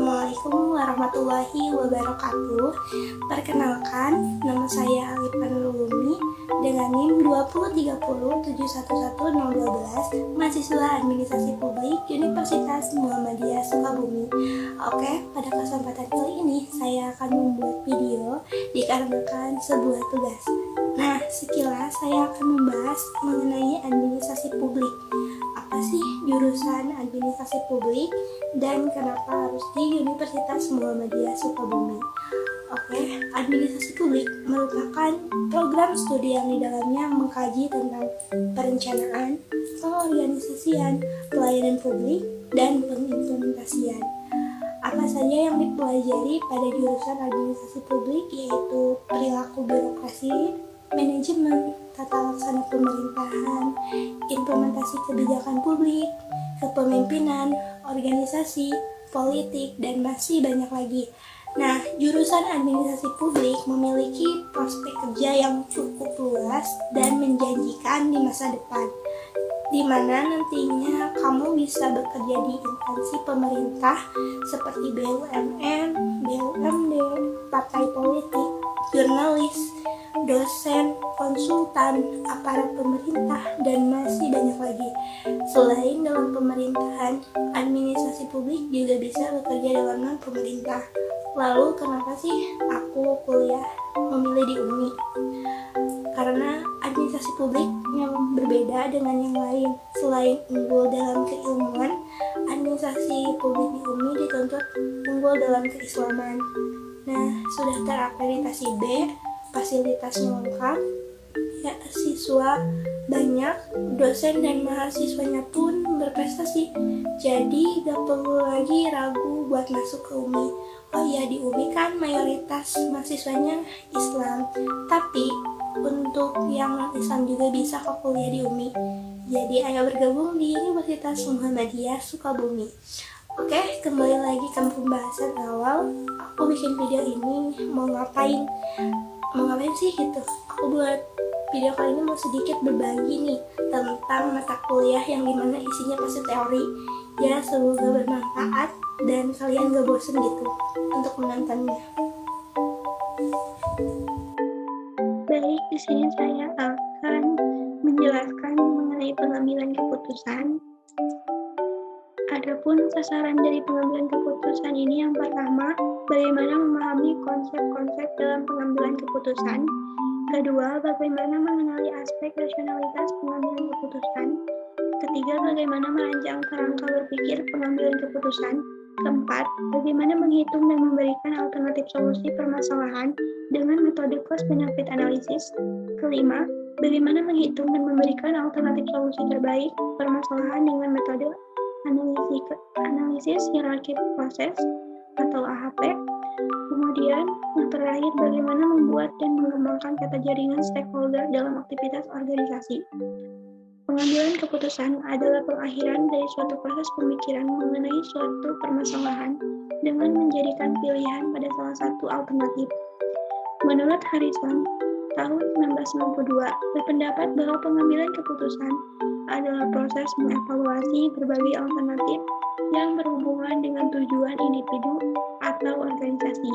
Assalamualaikum warahmatullahi wabarakatuh. Perkenalkan, nama saya Alifan Lulumi dengan NIM 20307111012, mahasiswa Administrasi Publik Universitas Muhammadiyah Sukabumi. Oke, pada kesempatan kali ini saya akan membuat video dikarenakan sebuah tugas. Nah, sekilas saya akan membahas mengenai administrasi publik. Apa sih jurusan administrasi publik dan kenapa harus di Universitas Muhammadiyah Sukabumi? Oke, administrasi publik merupakan program studi yang di dalamnya mengkaji tentang perencanaan, pengorganisasian, pelayanan publik, dan pengimplementasian. Apa saja yang dipelajari pada jurusan administrasi publik yaitu perilaku birokrasi, manajemen, tata laksana pemerintahan, implementasi kebijakan publik, kepemimpinan, organisasi, politik, dan masih banyak lagi. Nah, jurusan administrasi publik memiliki prospek kerja yang cukup luas dan menjanjikan di masa depan, di mana nantinya kamu bisa bekerja di instansi pemerintah seperti BUMN, BUMD, partai politik, jurnalis, dosen, konsultan, aparat pemerintah, dan masih banyak lagi. Selain dalam pemerintahan, administrasi publik juga bisa bekerja dalam non-pemerintah. Lalu kenapa sih aku kuliah memilih di UMI? Karena administrasi publik yang berbeda dengan yang lain. Selain unggul dalam keilmuan, administrasi publik di UMI dituntut unggul dalam keislaman. Nah, sudah terakreditasi B, fasilitasnya lengkap, ya, siswa banyak, dosen dan mahasiswanya pun berprestasi. Jadi gak perlu lagi ragu buat masuk ke UMI. Oh iya, di UMI kan mayoritas mahasiswanya Islam, tapi untuk yang non-Islam juga bisa kok kuliah di UMI. Jadi ayo bergabung di Universitas Muhammadiyah Sukabumi. Oke, kembali lagi ke pembahasan awal. Aku bikin video ini mau ngapain sih gitu. Aku buat video kali ini mau sedikit berbagi nih tentang mata kuliah yang dimana isinya pasti teori. Ya, semoga bermanfaat dan kalian gak bosen gitu untuk menontonnya. Baik, di sini saya akan menjelaskan mengenai pengambilan keputusan. Adapun sasaran dari pengambilan keputusan ini yang pertama, bagaimana memahami konsep-konsep dalam pengambilan keputusan. Kedua, bagaimana mengenali aspek rasionalitas pengambilan keputusan. Ketiga, bagaimana merancang kerangka berpikir pengambilan keputusan. Keempat, bagaimana menghitung dan memberikan alternatif solusi permasalahan dengan metode cost benefit analysis. Kelima, bagaimana menghitung dan memberikan alternatif solusi terbaik permasalahan dengan metode analisis hierarki proses atau AHP. Kemudian, yang terakhir, bagaimana membuat dan mengembangkan peta jaringan stakeholder dalam aktivitas organisasi. Pengambilan keputusan adalah pengakhiran dari suatu proses pemikiran mengenai suatu permasalahan dengan menjadikan pilihan pada salah satu alternatif. Menurut Harrison, tahun 1992, berpendapat bahwa pengambilan keputusan adalah proses mengevaluasi berbagai alternatif yang berhubungan dengan tujuan individu atau organisasi.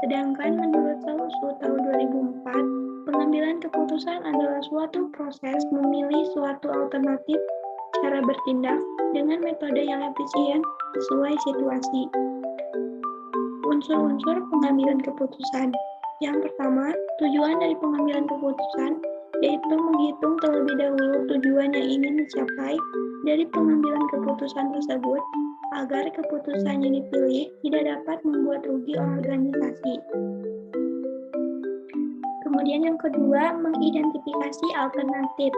Sedangkan menurut Sausu tahun 2004, pengambilan keputusan adalah suatu proses memilih suatu alternatif cara bertindak dengan metode yang efisien sesuai situasi. Unsur-unsur pengambilan keputusan. Yang pertama, tujuan dari pengambilan keputusan yaitu menghitung terlebih dahulu tujuan yang ingin dicapai dari pengambilan keputusan tersebut agar keputusan yang dipilih tidak dapat membuat rugi organisasi. Kemudian yang kedua, mengidentifikasi alternatif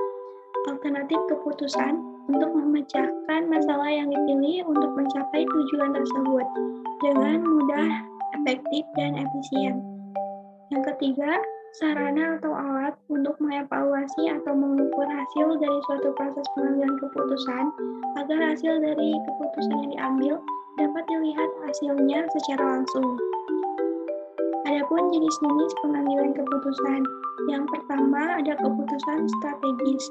keputusan untuk memecahkan masalah yang dipilih untuk mencapai tujuan tersebut dengan mudah, efektif, dan efisien. Yang ketiga, sarana atau alat untuk mengevaluasi atau mengukur hasil dari suatu proses pengambilan keputusan agar hasil dari keputusan yang diambil dapat dilihat hasilnya secara langsung. Adapun jenis-jenis pengambilan keputusan. Yang pertama ada keputusan strategis.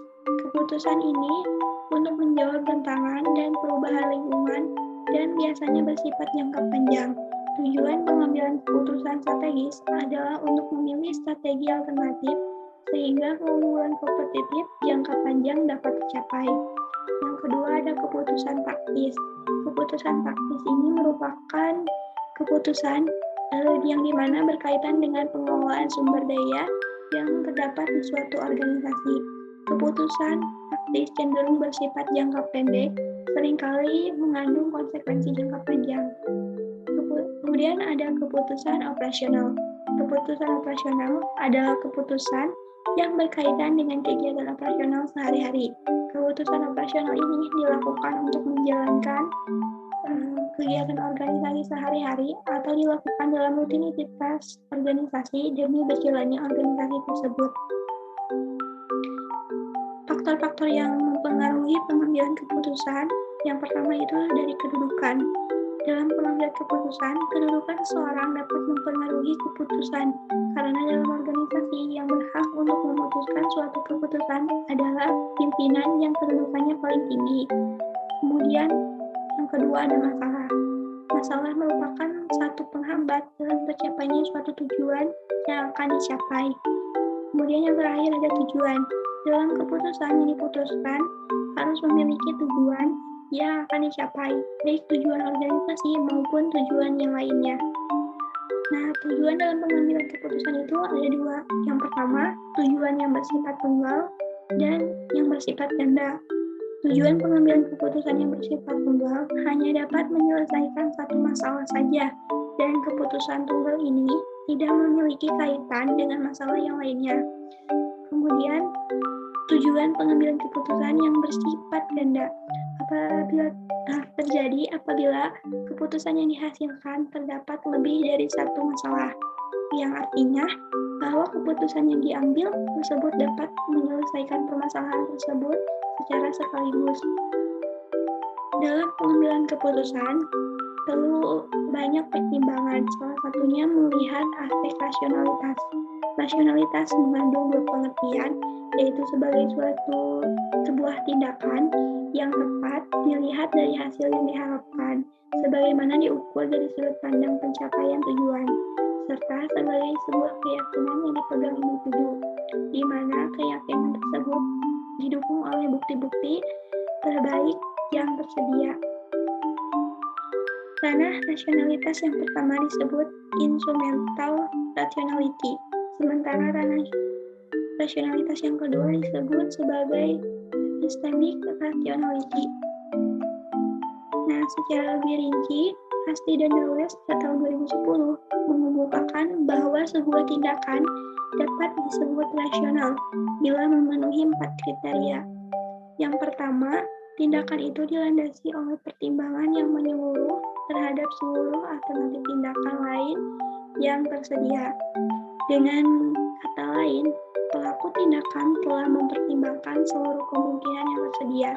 Keputusan ini untuk menjawab tantangan dan perubahan lingkungan dan biasanya bersifat jangka panjang. Tujuan pengambilan keputusan strategis adalah untuk memilih strategi alternatif sehingga keunggulan kompetitif jangka panjang dapat tercapai. Yang kedua ada keputusan taktis. Keputusan taktis ini merupakan keputusan yang dimana berkaitan dengan pengelolaan sumber daya yang terdapat di suatu organisasi. Keputusan taktis cenderung bersifat jangka pendek, seringkali mengandung konsekuensi jangka panjang. Kemudian ada keputusan operasional. Keputusan operasional adalah keputusan yang berkaitan dengan kegiatan operasional sehari-hari. Keputusan operasional ini dilakukan untuk menjalankan kegiatan organisasi sehari-hari atau dilakukan dalam rutinitas organisasi demi berjalannya organisasi tersebut. Faktor-faktor yang mempengaruhi pengambilan keputusan, yang pertama itu dari kedudukan. Dalam pengambilan keputusan, kedudukan seseorang dapat mempengaruhi keputusan, karena dalam organisasi yang berhak untuk memutuskan suatu keputusan adalah pimpinan yang kedudukannya paling tinggi. Kemudian, yang kedua ada masalah. Masalah merupakan satu penghambat dalam tercapainya suatu tujuan yang akan dicapai. Kemudian yang terakhir ada tujuan. Dalam keputusan yang diputuskan harus memiliki tujuan yang akan dicapai, baik tujuan organisasi maupun tujuan yang lainnya. Nah, tujuan dalam pengambilan keputusan itu ada dua. Yang pertama, tujuan yang bersifat tunggal dan yang bersifat ganda. Tujuan pengambilan keputusan yang bersifat tunggal hanya dapat menyelesaikan satu masalah saja, dan keputusan tunggal ini tidak memiliki kaitan dengan masalah yang lainnya. Kemudian, tujuan pengambilan keputusan yang bersifat ganda apabila keputusan yang dihasilkan terdapat lebih dari satu masalah, yang artinya bahwa keputusan yang diambil tersebut dapat menyelesaikan permasalahan tersebut secara sekaligus. Dalam pengambilan keputusan perlu banyak pertimbangan, salah satunya melihat aspek rasionalitas. Rasionalitas mengandung dua pengertian, yaitu sebagai sebuah tindakan yang tepat dilihat dari hasil yang diharapkan, sebagaimana diukur dari sudut pandang pencapaian tujuan, serta sebagai sebuah keyakinan yang dipegang individu, di mana keyakinan tersebut didukung oleh bukti-bukti terbaik yang tersedia. Ranah rasionalitas yang pertama disebut instrumental rationality, sementara ranah rasionalitas yang kedua disebut sebagai systemic rationality. Nah, secara lebih rinci, Asti dan Dulles pada tahun 2010 mengemukakan bahwa sebuah tindakan dapat disebut rasional bila memenuhi 4 kriteria. Yang pertama, tindakan itu dilandasi oleh pertimbangan yang menyeluruh terhadap seluruh alternatif tindakan lain yang tersedia. Dengan kata lain, pelaku tindakan telah mempertimbangkan seluruh kemungkinan yang tersedia.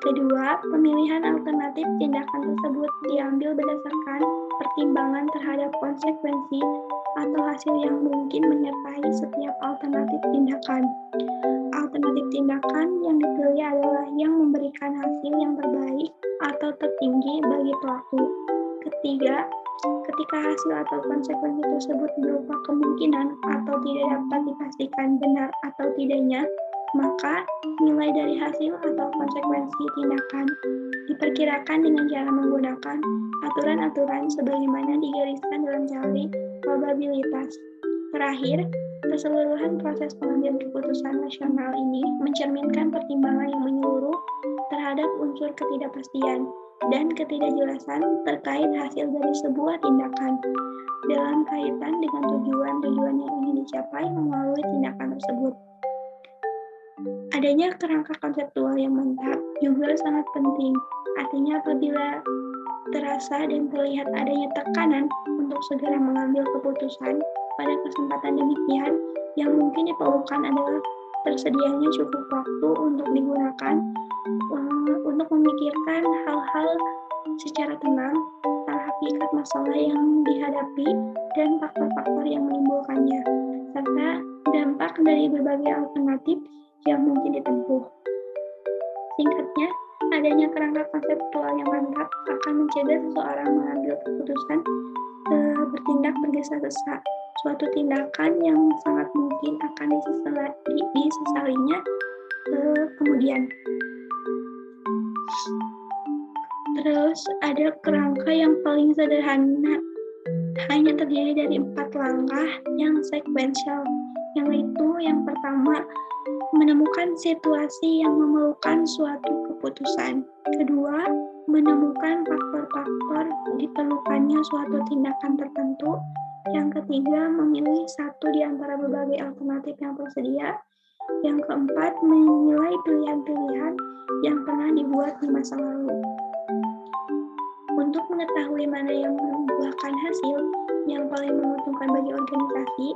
Kedua, pemilihan alternatif tindakan tersebut diambil berdasarkan pertimbangan terhadap konsekuensi atau hasil yang mungkin menyertai setiap alternatif tindakan. Alternatif tindakan yang dipilih adalah yang memberikan hasil yang terbaik atau tertinggi bagi pelaku. Ketiga, ketika hasil atau konsekuensi tersebut berupa kemungkinan atau tidak dapat dipastikan benar atau tidaknya, maka nilai dari hasil atau konsekuensi tindakan diperkirakan dengan cara menggunakan aturan-aturan sebagaimana digariskan dalam teori probabilitas. Terakhir, keseluruhan proses pengambilan keputusan rasional ini mencerminkan pertimbangan yang menyeluruh terhadap unsur ketidakpastian dan ketidakjelasan terkait hasil dari sebuah tindakan dalam kaitan dengan tujuan-tujuan yang ingin dicapai melalui tindakan tersebut. Adanya kerangka konseptual yang mantap juga sangat penting. Artinya apabila terasa dan terlihat adanya tekanan untuk segera mengambil keputusan, pada kesempatan demikian yang mungkin diperlukan adalah tersedianya cukup waktu untuk digunakan untuk memikirkan hal-hal secara tenang tentang hakikat masalah yang dihadapi dan faktor-faktor yang menimbulkannya, serta dampak dari berbagai alternatif yang mungkin ditempuh. Singkatnya, Adanya kerangka konseptual yang mantap akan mencegah seseorang mengambil keputusan bertindak tergesa-gesa. Suatu tindakan yang sangat mungkin akan disesalinya kemudian. Terus ada kerangka yang paling sederhana, hanya terdiri dari 4 langkah yang sequential, yaitu yang pertama, menemukan situasi yang memerlukan suatu keputusan. Kedua, menemukan faktor-faktor diperlukannya suatu tindakan tertentu. Yang ketiga, memilih satu di antara berbagai alternatif yang tersedia. Yang keempat, menilai pilihan-pilihan yang pernah dibuat di masa lalu. Untuk mengetahui mana yang membuahkan hasil yang paling menguntungkan bagi organisasi,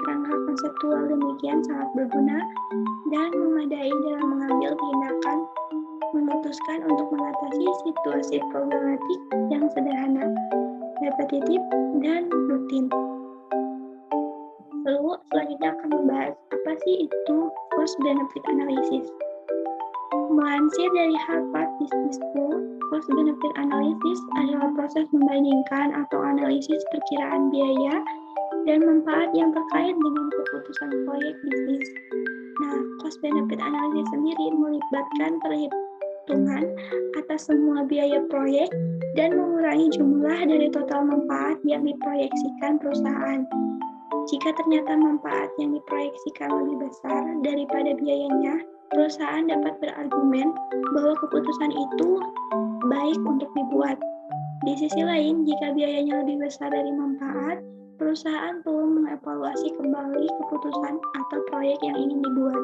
kerangka konseptual demikian sangat berguna dan memadai dalam mengambil tindakan memutuskan untuk mengatasi situasi problematik yang sederhana, repetitif, dan rutin. Lalu selanjutnya akan membahas apa sih itu cost benefit analysis. Melansir dari Harvard Business School, cost benefit analysis adalah proses membandingkan atau analisis perkiraan biaya dan manfaat yang terkait dengan keputusan proyek bisnis. Nah, cost benefit analysis sendiri melibatkan perhitungan atas semua biaya proyek dan mengurangi jumlah dari total manfaat yang diproyeksikan perusahaan. Jika ternyata manfaat yang diproyeksikan lebih besar daripada biayanya, perusahaan dapat berargumen bahwa keputusan itu baik untuk dibuat. Di sisi lain, jika biayanya lebih besar dari manfaat, perusahaan perlu mengevaluasi kembali keputusan atau proyek yang ingin dibuat.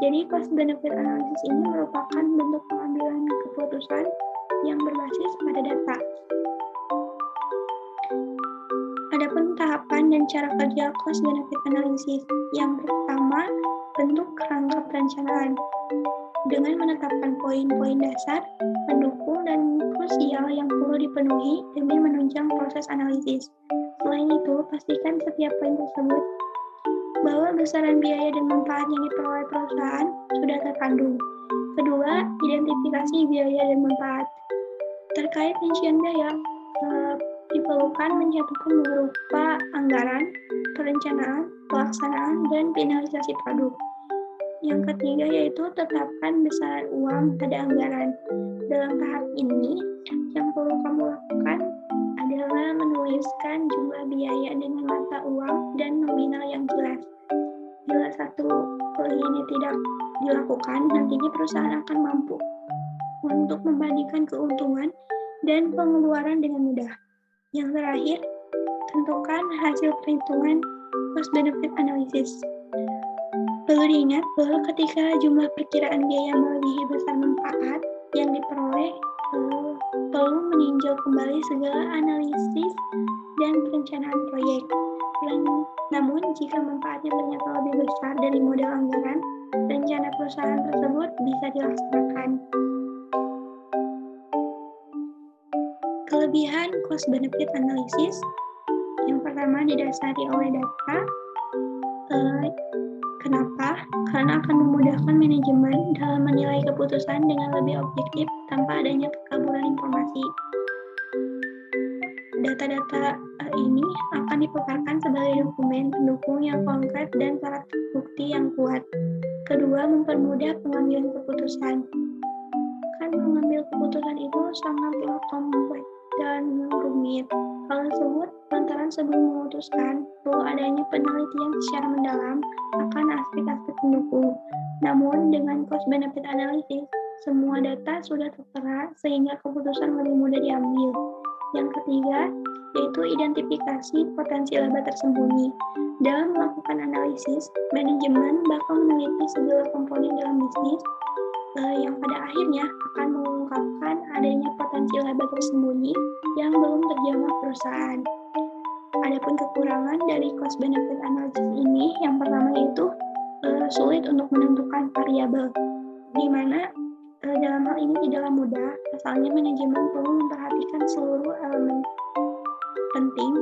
Jadi, cost benefit analysis ini merupakan bentuk pengambilan keputusan yang berbasis pada data. Adapun tahapan dan cara kerja cost benefit analysis. Yang pertama, bentuk kerangka perencanaan. Dengan menetapkan poin-poin dasar, pendukung dan krusial yang perlu dipenuhi demi menunjang proses analisis. Selain itu, pastikan setiap poin tersebut bahwa besaran biaya dan manfaat yang diperoleh perusahaan sudah terkandung. Kedua, identifikasi biaya dan manfaat. Terkait rincian biaya, diperlukan menjatuhkan berupa anggaran, perencanaan, pelaksanaan, dan finalisasi produk. Yang ketiga yaitu tetapkan besaran uang pada anggaran. Dalam tahap ini, yang perlu kamu lakukan adalah menuliskan jumlah biaya dengan mata uang dan nominal yang jelas. Bila satu ini tidak dilakukan, nantinya perusahaan akan mampu untuk membandingkan keuntungan dan pengeluaran dengan mudah. Yang terakhir, tentukan hasil perhitungan cost benefit analysis. Perlu diingat bahwa ketika jumlah perkiraan biaya melebihi besar manfaat yang diperoleh, perlu meninjau kembali segala analisis dan perencanaan proyek. Namun, jika manfaatnya ternyata lebih besar dari modal anggaran, rencana perusahaan tersebut bisa dilaksanakan. Kelebihan cost benefit analysis yang pertama didasari oleh data. Kenapa? Karena akan memudahkan manajemen dalam menilai keputusan dengan lebih objektif tanpa adanya kekaburan informasi. Data-data ini akan dipaparkan sebagai dokumen pendukung yang konkret dan syarat bukti yang kuat. Kedua, mempermudah pengambilan keputusan. Kan mengambil keputusan itu sangatlah kompleks dan rumit. Hal tersebut lantaran sebelum memutuskan perlu adanya penelitian secara mendalam akan aspek-aspek pendukung. Namun dengan cost benefit analysis, semua data sudah tertera sehingga keputusan lebih mudah diambil. Yang ketiga, yaitu identifikasi potensi laba tersembunyi. Dalam melakukan analisis, manajemen bakal meneliti segala komponen dalam bisnis yang pada akhirnya akan mengungkapkan adanya potensi laba tersembunyi yang belum terjamah perusahaan. Adapun kekurangan dari cost benefit analysis ini, yang pertama yaitu sulit untuk menentukan variabel, di mana dalam hal ini tidaklah mudah, pasalnya manajemen perlu memperhatikan seluruh elemen penting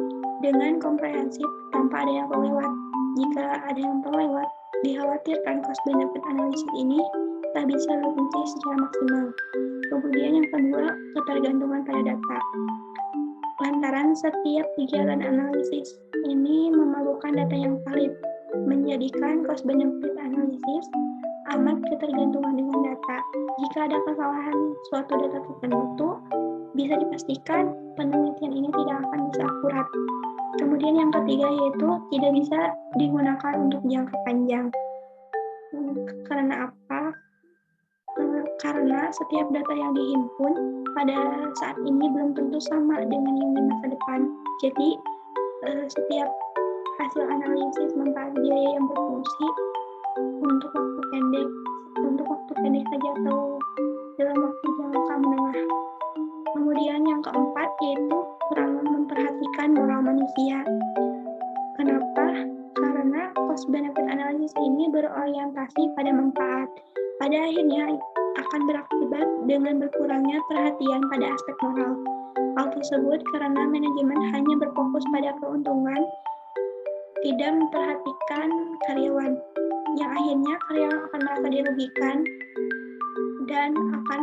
dengan komprehensif tanpa ada yang terlewat. Jika ada yang terlewat, dikhawatirkan cost benefit analysis ini tak bisa berfungsi secara maksimal. Kemudian yang kedua, ketergantungan pada data. Lantaran setiap kegiatan analisis ini memerlukan data yang valid, menjadikan cost benefit analisis amat ketergantungan dengan data. Jika ada kesalahan suatu data tertentu, bisa dipastikan penelitian ini tidak akan bisa akurat. Kemudian yang ketiga yaitu tidak bisa digunakan untuk jangka panjang. Karena apa? Karena setiap data yang dihimpun pada saat ini belum tentu sama dengan yang di masa depan. Jadi setiap hasil analisis manfaat biaya yang berfungsi untuk waktu pendek saja atau dalam waktu jangka menengah. Kemudian yang keempat yaitu kurang memperhatikan moral manusia. Kenapa? Karena cost benefit analysis ini berorientasi pada manfaat. Pada akhirnya akan berakibat dengan berkurangnya perhatian pada aspek moral. Hal tersebut karena manajemen hanya berfokus pada keuntungan, tidak memperhatikan karyawan, yang akhirnya karyawan akan merasa dirugikan dan akan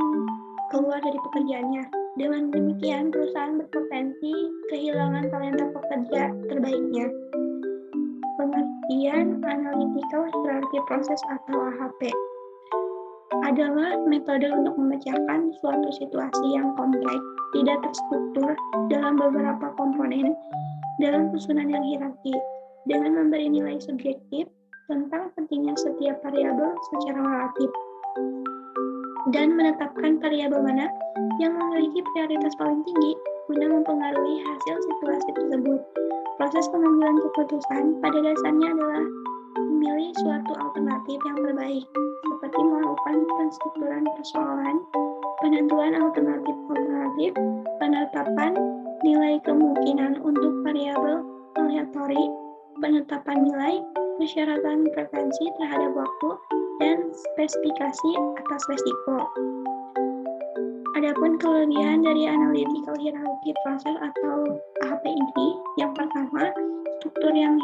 keluar dari pekerjaannya. Dengan demikian, perusahaan berpotensi kehilangan talenta pekerja terbaiknya. Pengertian Analytical Hierarchy Process atau AHP adalah metode untuk memecahkan suatu situasi yang kompleks, tidak terstruktur dalam beberapa komponen dalam susunan yang hierarki, dengan memberi nilai subjektif tentang pentingnya setiap variabel secara relatif, dan menetapkan variabel mana yang memiliki prioritas paling tinggi guna mempengaruhi hasil situasi tersebut. Proses pengambilan keputusan pada dasarnya adalah memilih suatu alternatif yang terbaik, seperti melakukan penstrukturan persoalan, penentuan alternatif, penetapan nilai kemungkinan untuk variabel aleatori, penetapan nilai, persyaratan frekuensi terhadap waktu, dan spesifikasi atas resiko. Adapun kelebihan dari Analytical Hierarchy Process atau AHP ini, yang pertama, struktur yang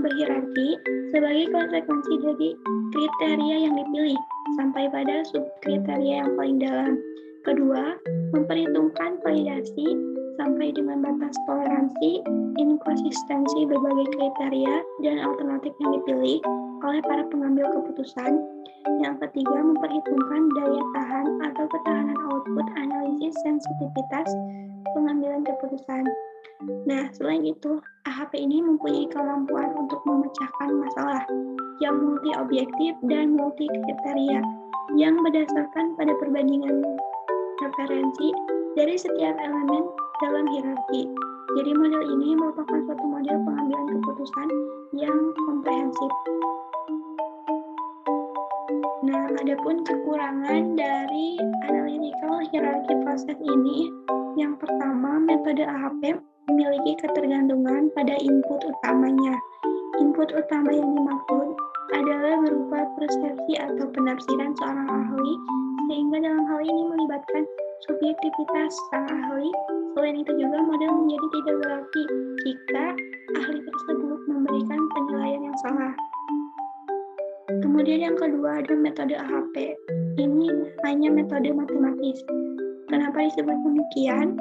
berhierarki sebagai konsekuensi dari kriteria yang dipilih sampai pada subkriteria yang paling dalam. Kedua, memperhitungkan validasi sampai dengan batas toleransi, inkonsistensi berbagai kriteria dan alternatif yang dipilih oleh para pengambil keputusan. Yang ketiga, memperhitungkan daya tahan atau ketahanan output analisis sensitivitas pengambilan keputusan. Nah, selain itu, AHP ini mempunyai kemampuan untuk memecahkan masalah yang multi-objektif dan multi-kriteria yang berdasarkan pada perbandingan referensi dari setiap elemen dalam hierarki. Jadi model ini merupakan suatu model pengambilan keputusan yang komprehensif. Nah, adapun kekurangan dari Analytical Hierarchy Process ini, yang pertama, metode AHP memiliki ketergantungan pada input utamanya. Input utama yang dimaksud adalah berupa persepsi atau penafsiran seorang ahli, sehingga dalam hal ini melibatkan subjektivitas sang ahli. Selain itu juga model menjadi tidak berarti jika ahli tersebut memberikan penilaian yang salah. Kemudian yang kedua ada metode AHP. Ini hanya metode matematis. Kenapa disebut demikian?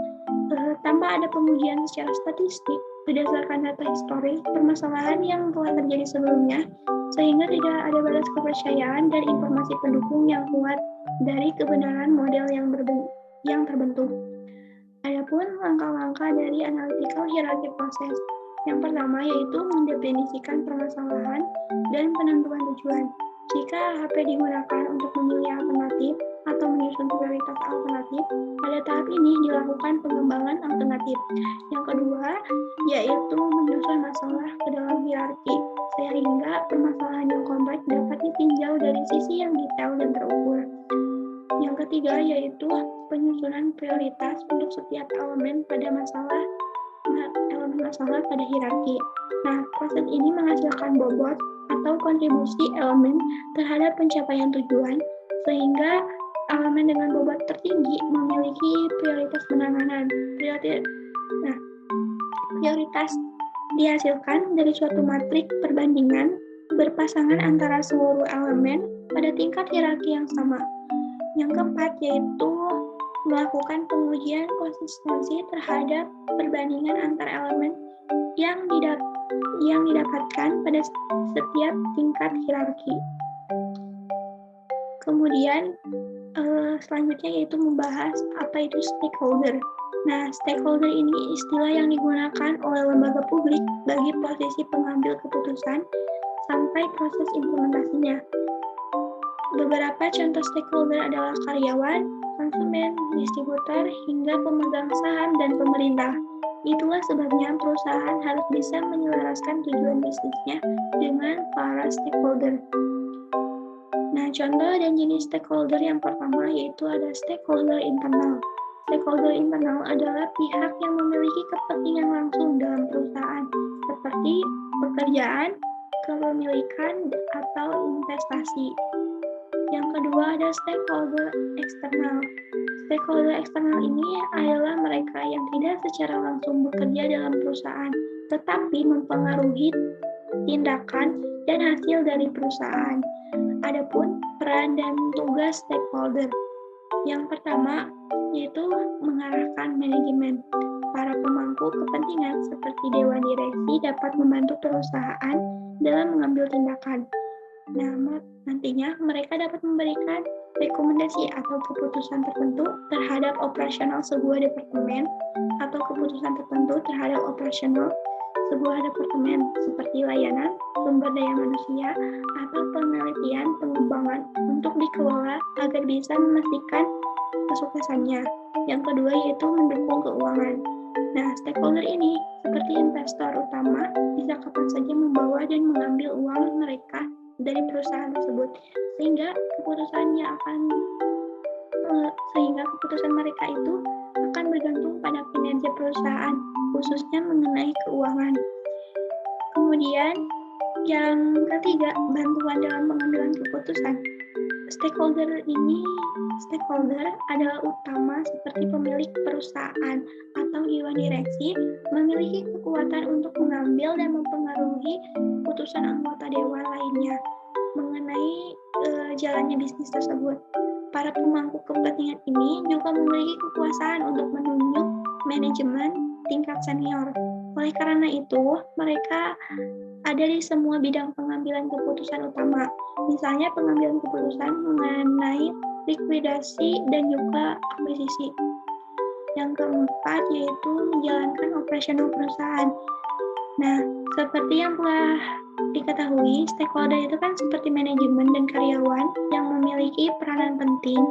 Tanpa ada pengujian secara statistik berdasarkan data historis permasalahan yang telah terjadi sebelumnya, sehingga tidak ada batas kepercayaan dan informasi pendukung yang kuat dari kebenaran model yang terbentuk. Adapun langkah-langkah dari Analytical Hierarchy Process, yang pertama yaitu mendefinisikan permasalahan dan penentuan tujuan. Jika AHP digunakan untuk memilih alternatif atau menyusun prioritas alternatif, pada tahap ini dilakukan pengembangan alternatif. Yang kedua, yaitu menyusun masalah ke dalam hierarki, sehingga permasalahan yang kompleks dapat ditinjau dari sisi yang detail dan terukur. Yang ketiga, yaitu penyusunan prioritas untuk setiap elemen masalah pada hierarki. Nah, proses ini menghasilkan bobot atau kontribusi elemen terhadap pencapaian tujuan, sehingga elemen dengan bobot tertinggi memiliki prioritas penanganan. Prioritas dihasilkan dari suatu matrik perbandingan berpasangan antara seluruh elemen pada tingkat hierarki yang sama. Yang keempat yaitu melakukan pengujian konsistensi terhadap perbandingan antar elemen yang didapatkan pada setiap tingkat hierarki. Kemudian selanjutnya yaitu membahas apa itu stakeholder. Nah, stakeholder ini istilah yang digunakan oleh lembaga publik bagi posisi pengambil keputusan sampai proses implementasinya. Beberapa contoh stakeholder adalah karyawan, konsumen, distributor, hingga pemegang saham dan pemerintah. Itulah sebabnya perusahaan harus bisa menyelaraskan tujuan bisnisnya dengan para stakeholder. Nah, contoh dan jenis stakeholder yang pertama yaitu ada stakeholder internal. Stakeholder internal adalah pihak yang memiliki kepentingan langsung dalam perusahaan, seperti pekerjaan, kepemilikan, atau investasi. Yang kedua ada stakeholder eksternal. Stakeholder eksternal ini adalah mereka yang tidak secara langsung bekerja dalam perusahaan, tetapi mempengaruhi tindakan dan hasil dari perusahaan. Adapun peran dan tugas stakeholder. Yang pertama yaitu mengarahkan manajemen. Para pemangku kepentingan seperti dewan direksi dapat membantu perusahaan dalam mengambil tindakan. Nah, nantinya mereka dapat memberikan rekomendasi atau keputusan tertentu terhadap operasional sebuah departemen atau keputusan tertentu terhadap operasional sebuah departemen seperti layanan, sumber daya manusia, atau penelitian pengembangan untuk dikelola agar bisa memastikan kesuksesannya. Yang kedua yaitu mendukung keuangan. Nah, stakeholder ini seperti investor utama bisa kapan saja membawa dan mengambil uang mereka dari perusahaan tersebut, sehingga keputusan mereka itu akan bergantung pada kinerja perusahaan, khususnya mengenai keuangan. Kemudian yang ketiga, bantuan dalam pengambilan keputusan. Stakeholder adalah utama seperti pemilik perusahaan atau dewan direksi memiliki kekuatan untuk mengambil dan mempengaruhi keputusan anggota dewan lainnya mengenai jalannya bisnis tersebut. Para pemangku kepentingan ini juga memiliki kekuasaan untuk menunjuk manajemen tingkat senior. Oleh karena itu, mereka ada di semua bidang pengambilan keputusan utama. Misalnya pengambilan keputusan mengenai likuidasi dan juga akuisisi. Yang keempat yaitu menjalankan operasional perusahaan. Nah, seperti yang telah diketahui, stakeholder itu kan seperti manajemen dan karyawan yang memiliki peranan penting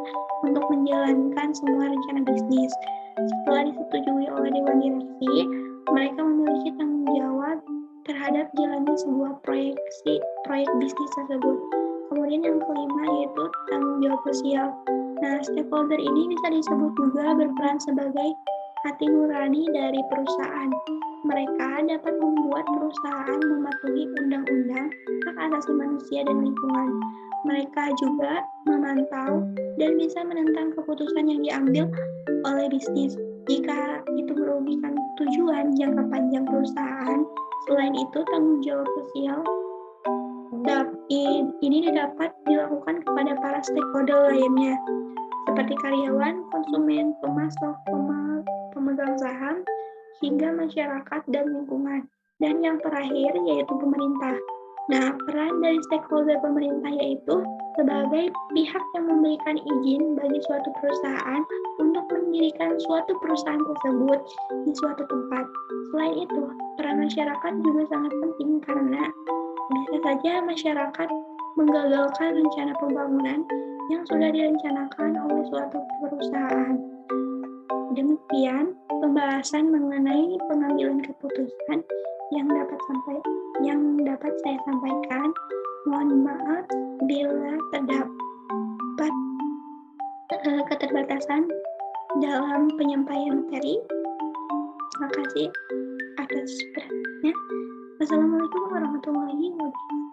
untuk menjalankan semua rencana bisnis. Setelah disetujui oleh dewan direksi, mereka memiliki tanggung jawab terhadap jalannya sebuah proyek bisnis tersebut. Kemudian yang kelima yaitu tanggung jawab sosial. Nah, stakeholder ini bisa disebut juga berperan sebagai hati nurani dari perusahaan. Mereka dapat membuat perusahaan mematuhi undang-undang, hak asasi manusia dan lingkungan. Mereka juga memantau dan bisa menentang keputusan yang diambil oleh bisnis jika itu merugikan tujuan jangka panjang perusahaan. Selain itu, tanggung jawab sosial ini dapat dilakukan kepada para stakeholder lainnya, seperti karyawan, konsumen, pemasok, pemegang saham, hingga masyarakat dan lingkungan. Dan yang terakhir yaitu pemerintah. Nah, peran dari stakeholder pemerintah yaitu sebagai pihak yang memberikan izin bagi suatu perusahaan untuk mendirikan suatu perusahaan tersebut di suatu tempat. Selain itu, peran masyarakat juga sangat penting karena bisa saja masyarakat menggagalkan rencana pembangunan yang sudah direncanakan oleh suatu perusahaan. Demikian pembahasan mengenai pengambilan keputusan yang dapat saya sampaikan. Mohon maaf bila terdapat keterbatasan dalam penyampaian materi. Terima kasih atas perhatiannya. Wassalamualaikum warahmatullahi wabarakatuh.